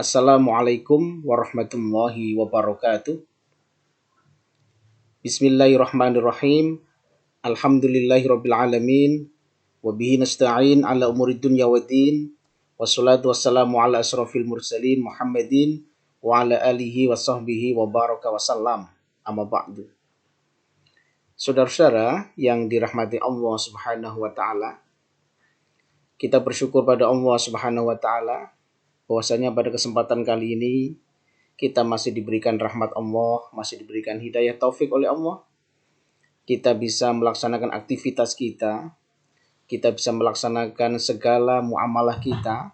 Assalamualaikum warahmatullahi wabarakatuh. Bismillahirrahmanirrahim. Alhamdulillahirabbil alamin. Wa bihi nasta'in ala umuri dunya waddin. Wassalatu wassalamu ala asrofil mursalin Muhammadin wa ala alihi wa sahbihi wa baraka wa sallam. Amma ba'du. Saudara-saudara yang dirahmati Allah Subhanahu wa taala, kita bersyukur pada Allah Subhanahu wa taala bahwasanya pada kesempatan kali ini kita masih diberikan rahmat Allah, masih diberikan hidayah taufik oleh Allah. Kita bisa melaksanakan aktivitas kita bisa melaksanakan segala muamalah kita.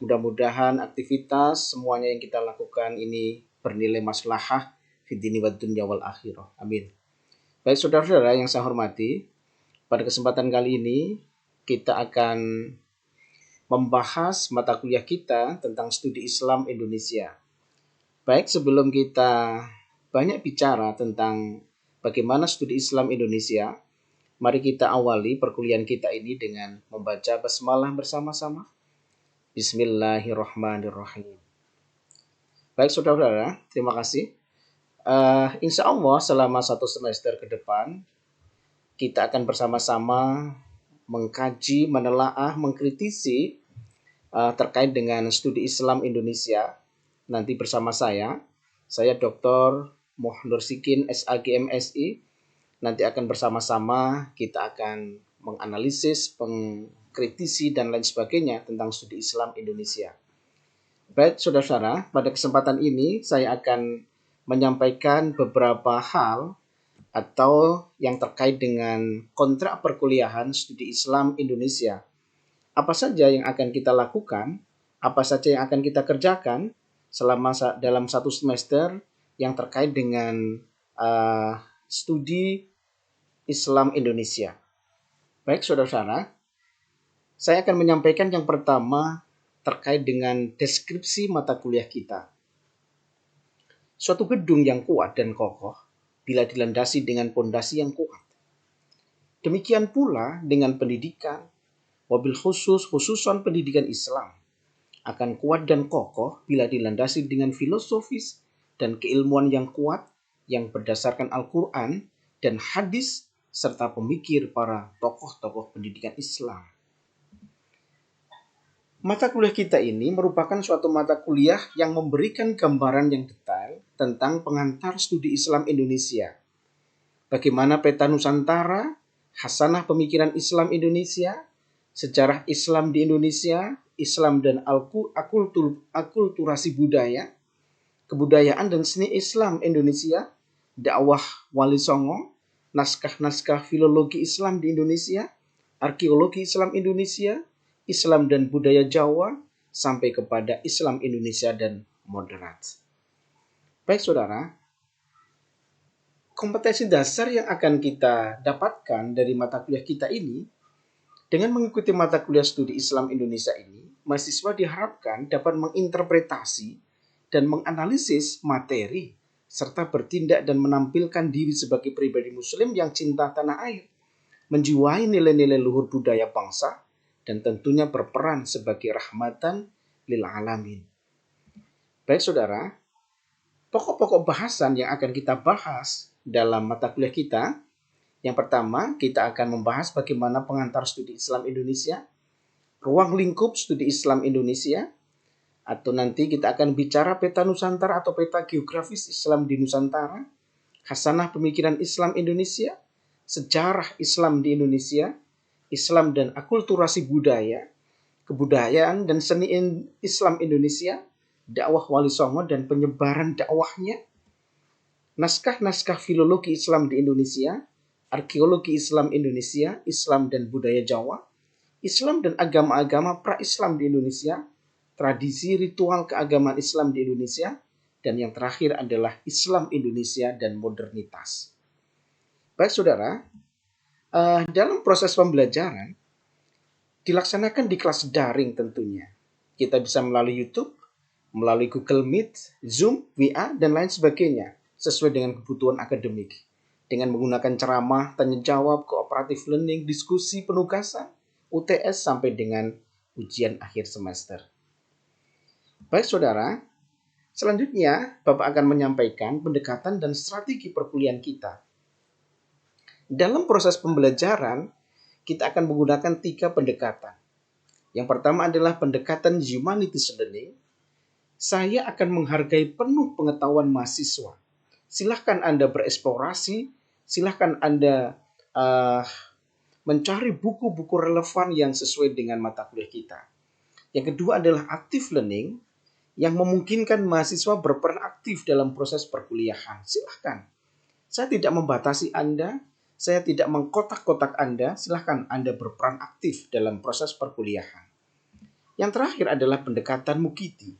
Mudah-mudahan aktivitas semuanya yang kita lakukan ini bernilai maslahah fid dini wad dunya wal akhirah. Amin. Baik saudara-saudara yang saya hormati, pada kesempatan kali ini kita akan membahas mata kuliah kita tentang studi Islam Indonesia. Baik, sebelum kita banyak bicara tentang bagaimana studi Islam Indonesia, mari kita awali perkuliahan kita ini dengan membaca basmalah bersama-sama. Bismillahirrahmanirrahim. Baik saudara-saudara, terima kasih. Insya Allah selama 1 semester ke depan, kita akan bersama-sama mengkaji, menelaah, mengkritisi terkait dengan studi Islam Indonesia. Nanti bersama saya Dr. Muh Sikin SAG MSI. Nanti akan bersama-sama kita akan menganalisis, mengkritisi dan lain sebagainya tentang studi Islam Indonesia. Baik saudara-saudara, pada kesempatan ini saya akan menyampaikan beberapa hal atau yang terkait dengan kontrak perkuliahan studi Islam Indonesia. Apa saja yang akan kita lakukan, apa saja yang akan kita kerjakan selama dalam 1 semester yang terkait dengan studi Islam Indonesia. Baik saudara-saudara, saya akan menyampaikan yang pertama terkait dengan deskripsi mata kuliah kita. Suatu gedung yang kuat dan kokoh bila dilandasi dengan pondasi yang kuat. Demikian pula dengan pendidikan, wabil khususan pendidikan Islam, akan kuat dan kokoh bila dilandasi dengan filosofis dan keilmuan yang kuat yang berdasarkan Al-Quran dan hadis serta pemikir para tokoh-tokoh pendidikan Islam. Mata kuliah kita ini merupakan suatu mata kuliah yang memberikan gambaran yang detail tentang pengantar studi Islam Indonesia. Bagaimana peta Nusantara, hasanah pemikiran Islam Indonesia, sejarah Islam di Indonesia, Islam dan akulturasi budaya, kebudayaan dan seni Islam Indonesia, dakwah Wali Songo, naskah-naskah filologi Islam di Indonesia, arkeologi Islam Indonesia, Islam dan budaya Jawa, sampai kepada Islam Indonesia dan moderat. Baik saudara, kompetensi dasar yang akan kita dapatkan dari mata kuliah kita ini, dengan mengikuti mata kuliah studi Islam Indonesia ini, mahasiswa diharapkan dapat menginterpretasi dan menganalisis materi, serta bertindak dan menampilkan diri sebagai pribadi muslim yang cinta tanah air, menjiwai nilai-nilai luhur budaya bangsa, dan tentunya berperan sebagai rahmatan lil alamin. Baik saudara, pokok-pokok bahasan yang akan kita bahas dalam mata kuliah kita, yang pertama, kita akan membahas bagaimana pengantar studi Islam Indonesia, ruang lingkup studi Islam Indonesia, atau nanti kita akan bicara peta Nusantara atau peta geografis Islam di Nusantara, hasanah pemikiran Islam Indonesia, sejarah Islam di Indonesia, Islam dan akulturasi budaya, kebudayaan dan seni Islam Indonesia, dakwah Wali Songo dan penyebaran dakwahnya, naskah-naskah filologi Islam di Indonesia, arkeologi Islam Indonesia, Islam dan budaya Jawa, Islam dan agama-agama pra-Islam di Indonesia, tradisi ritual keagamaan Islam di Indonesia, dan yang terakhir adalah Islam Indonesia dan modernitas. Baik saudara, dalam proses pembelajaran dilaksanakan di kelas daring tentunya. Kita bisa melalui YouTube, melalui Google Meet, Zoom, WA, dan lain sebagainya, sesuai dengan kebutuhan akademik. Dengan menggunakan ceramah, tanya jawab, cooperative learning, diskusi, penugasan, UTS sampai dengan ujian akhir semester. Baik saudara, Selanjutnya, Bapak akan menyampaikan pendekatan dan strategi perkuliahan kita. Dalam proses pembelajaran, kita akan menggunakan 3 pendekatan. Yang pertama adalah pendekatan humanities learning. Saya akan menghargai penuh pengetahuan mahasiswa. Silahkan Anda bereksplorasi, silahkan Anda mencari buku-buku relevan yang sesuai dengan mata kuliah kita. Yang kedua adalah active learning, yang memungkinkan mahasiswa berperan aktif dalam proses perkuliahan. Silahkan. Saya tidak membatasi Anda, saya tidak mengkotak-kotak Anda, silahkan Anda berperan aktif dalam proses perkuliahan. Yang terakhir adalah pendekatan Mukiti.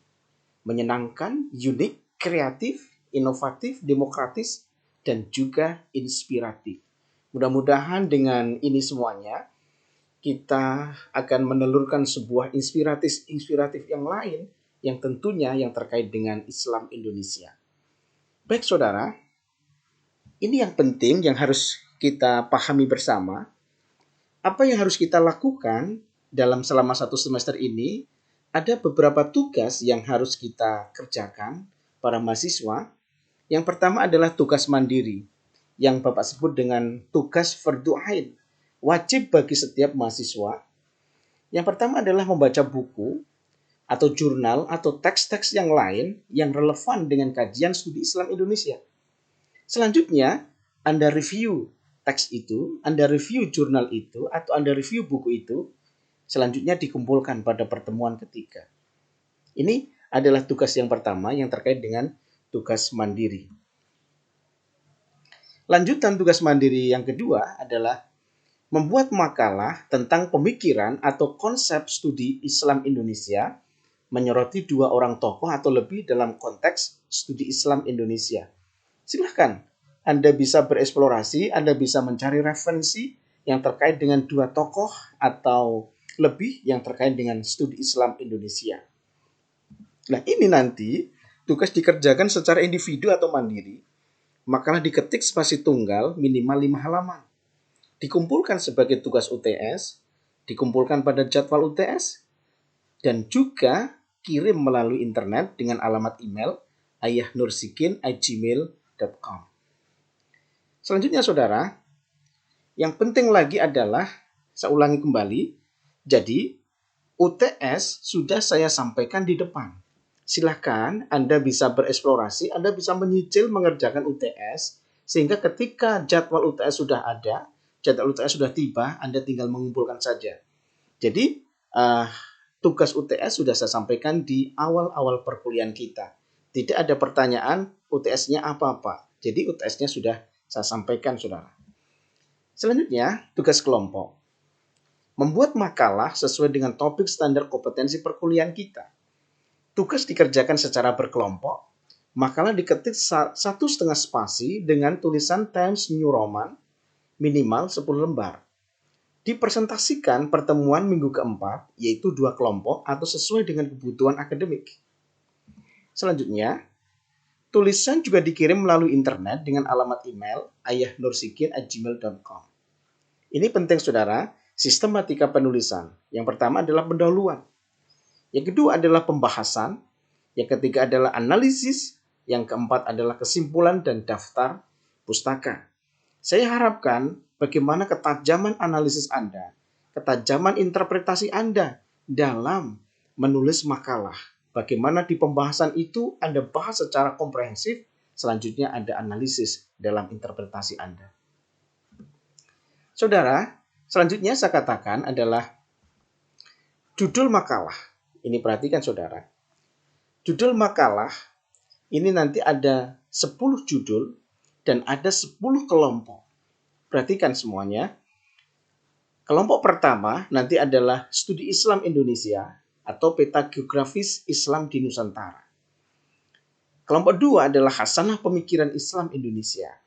Menyenangkan, unik, kreatif, inovatif, demokratis, dan juga inspiratif. Mudah-mudahan dengan ini semuanya, kita akan menelurkan sebuah inspiratif yang lain yang tentunya yang terkait dengan Islam Indonesia. Baik saudara, ini yang penting yang harus kita pahami bersama. Apa yang harus kita lakukan dalam selama 1 semester ini, ada beberapa tugas yang harus kita kerjakan para mahasiswa. Yang pertama adalah tugas mandiri, yang Bapak sebut dengan tugas fardhu ain, wajib bagi setiap mahasiswa. Yang pertama adalah membaca buku atau jurnal atau teks-teks yang lain yang relevan dengan kajian studi Islam Indonesia. Selanjutnya, Anda review teks itu, Anda review jurnal itu, atau Anda review buku itu, selanjutnya dikumpulkan pada pertemuan ketiga. Ini adalah tugas yang pertama yang terkait dengan tugas mandiri. Lanjutan tugas mandiri yang kedua adalah membuat makalah tentang pemikiran atau konsep studi Islam Indonesia menyoroti 2 orang tokoh atau lebih dalam konteks studi Islam Indonesia. Silahkan, Anda bisa bereksplorasi, Anda bisa mencari referensi yang terkait dengan 2 tokoh atau lebih yang terkait dengan studi Islam Indonesia. Nah, ini nanti tugas dikerjakan secara individu atau mandiri. Makalah diketik spasi tunggal minimal 5 halaman. Dikumpulkan sebagai tugas UTS, dikumpulkan pada jadwal UTS, dan juga kirim melalui internet dengan alamat email ayahnursikin@gmail.com. Selanjutnya saudara, yang penting lagi adalah, saya ulangi kembali, jadi UTS sudah saya sampaikan di depan. Silahkan Anda bisa bereksplorasi, Anda bisa menyicil mengerjakan UTS, sehingga ketika jadwal UTS sudah ada, jadwal UTS sudah tiba, Anda tinggal mengumpulkan saja. Jadi, tugas UTS sudah saya sampaikan di awal-awal perkuliahan kita. Tidak ada pertanyaan UTS-nya apa-apa. Jadi UTS-nya sudah saya sampaikan, saudara. Selanjutnya, tugas kelompok. Membuat makalah sesuai dengan topik standar kompetensi perkuliahan kita. Tugas dikerjakan secara berkelompok. Makalah diketik 1,5 spasi dengan tulisan Times New Roman minimal 10 lembar. Dipresentasikan pertemuan minggu keempat, yaitu 2 kelompok atau sesuai dengan kebutuhan akademik. Selanjutnya, tulisan juga dikirim melalui internet dengan alamat email ayahnursikin@gmail.com. Ini penting saudara, sistematika penulisan. Yang pertama adalah pendahuluan. Yang kedua adalah pembahasan. Yang ketiga adalah analisis. Yang keempat adalah kesimpulan dan daftar pustaka. Saya harapkan bagaimana ketajaman analisis Anda, ketajaman interpretasi Anda dalam menulis makalah. Bagaimana di pembahasan itu Anda bahas secara komprehensif, selanjutnya ada analisis dalam interpretasi Anda. Saudara, selanjutnya saya katakan adalah judul makalah. Ini perhatikan saudara. Judul makalah ini nanti ada 10 judul dan ada 10 kelompok. Perhatikan semuanya. Kelompok pertama nanti adalah studi Islam Indonesia atau peta geografis Islam di Nusantara. Kelompok 2 adalah Hasanah Pemikiran Islam Indonesia.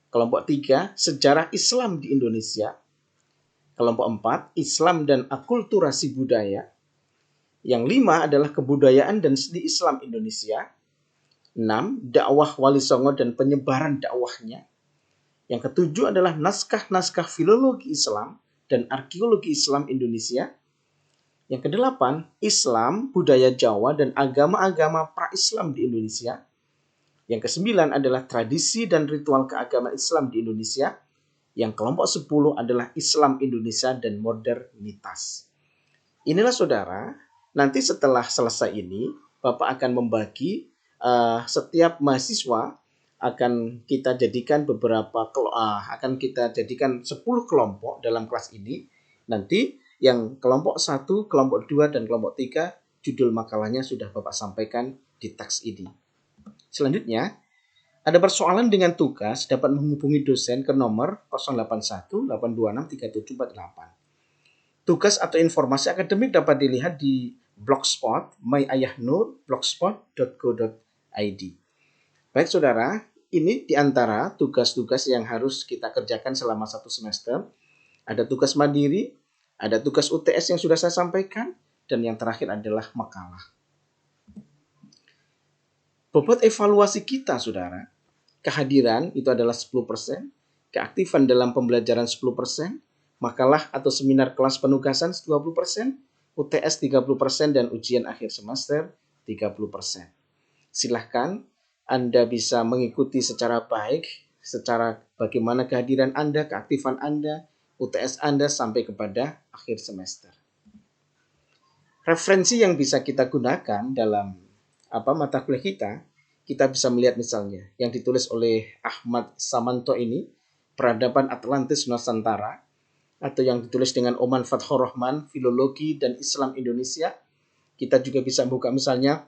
Kelompok 3, Sejarah Islam di Indonesia. Kelompok 4, Islam dan Akulturasi Budaya. Yang 5 adalah Kebudayaan dan Seni Islam Indonesia. 6, Dakwah Wali Songo dan penyebaran dakwahnya. Yang ketujuh adalah naskah-naskah filologi Islam dan arkeologi Islam Indonesia. Yang kedelapan, Islam, budaya Jawa, dan agama-agama pra-Islam di Indonesia. Yang kesembilan adalah tradisi dan ritual keagamaan Islam di Indonesia. Yang kelompok 10 adalah Islam Indonesia dan modernitas. Inilah saudara, nanti setelah selesai ini, Bapak akan membagi setiap mahasiswa akan kita jadikan akan kita jadikan 10 kelompok dalam kelas ini. Nanti yang kelompok 1, kelompok 2, dan kelompok 3, judul makalahnya sudah Bapak sampaikan di teks ini. Selanjutnya, ada persoalan dengan tugas dapat menghubungi dosen ke nomor 081 826 3748. Tugas atau informasi akademik dapat dilihat di blogspot mayahnur.blogspot.co.id. Baik saudara, ini di antara tugas-tugas yang harus kita kerjakan selama 1 semester. Ada tugas mandiri, ada tugas UTS yang sudah saya sampaikan, dan yang terakhir adalah makalah. Bobot evaluasi kita, saudara, kehadiran itu adalah 10%, keaktifan dalam pembelajaran 10%, makalah atau seminar kelas penugasan 20%, UTS 30%, dan ujian akhir semester 30%. Silahkan Anda bisa mengikuti secara baik, secara bagaimana kehadiran Anda, keaktifan Anda, UTS Anda sampai kepada akhir semester. Referensi yang bisa kita gunakan dalam mata kuliah kita bisa melihat misalnya yang ditulis oleh Ahmad Samanto ini, Peradaban Atlantis Nusantara, atau yang ditulis dengan Oman Fathur Rahman, Filologi dan Islam Indonesia. Kita juga bisa buka misalnya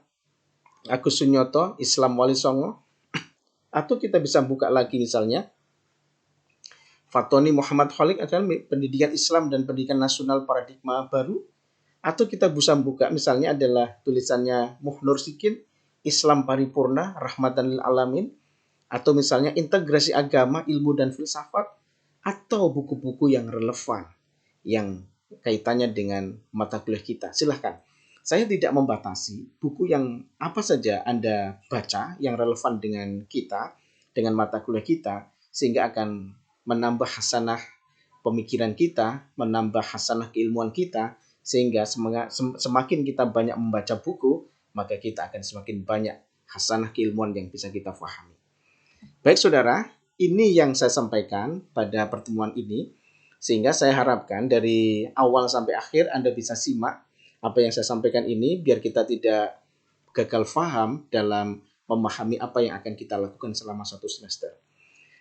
Agus Sunyoto, Islam Wali Songo, atau kita bisa buka lagi misalnya Fatoni Muhammad Khalik adalah Pendidikan Islam dan Pendidikan Nasional Paradigma Baru, atau kita bisa buka misalnya adalah tulisannya Muhnur Sikin, Islam Paripurna, Rahmatan lil Alamin, atau misalnya Integrasi Agama, Ilmu dan Filsafat, atau buku-buku yang relevan yang kaitannya dengan mata kuliah kita. Silahkan. Saya tidak membatasi buku yang apa saja Anda baca yang relevan dengan kita, dengan mata kuliah kita, sehingga akan menambah hasanah pemikiran kita, menambah hasanah keilmuan kita, sehingga semakin kita banyak membaca buku, maka kita akan semakin banyak hasanah keilmuan yang bisa kita pahami. Baik saudara, ini yang saya sampaikan pada pertemuan ini, sehingga saya harapkan dari awal sampai akhir Anda bisa simak apa yang saya sampaikan ini, biar kita tidak gagal paham dalam memahami apa yang akan kita lakukan selama 1 semester.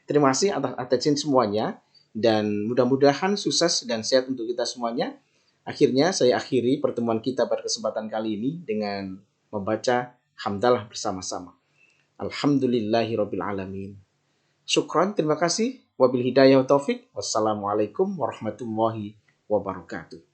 Terima kasih atas atensi semuanya, dan mudah-mudahan sukses dan sehat untuk kita semuanya. Akhirnya saya akhiri pertemuan kita pada kesempatan kali ini dengan membaca hamdalah bersama-sama. Alhamdulillahirabbil alamin. Syukran, terima kasih. Wabil hidayah wa taufik. Wassalamualaikum warahmatullahi wabarakatuh.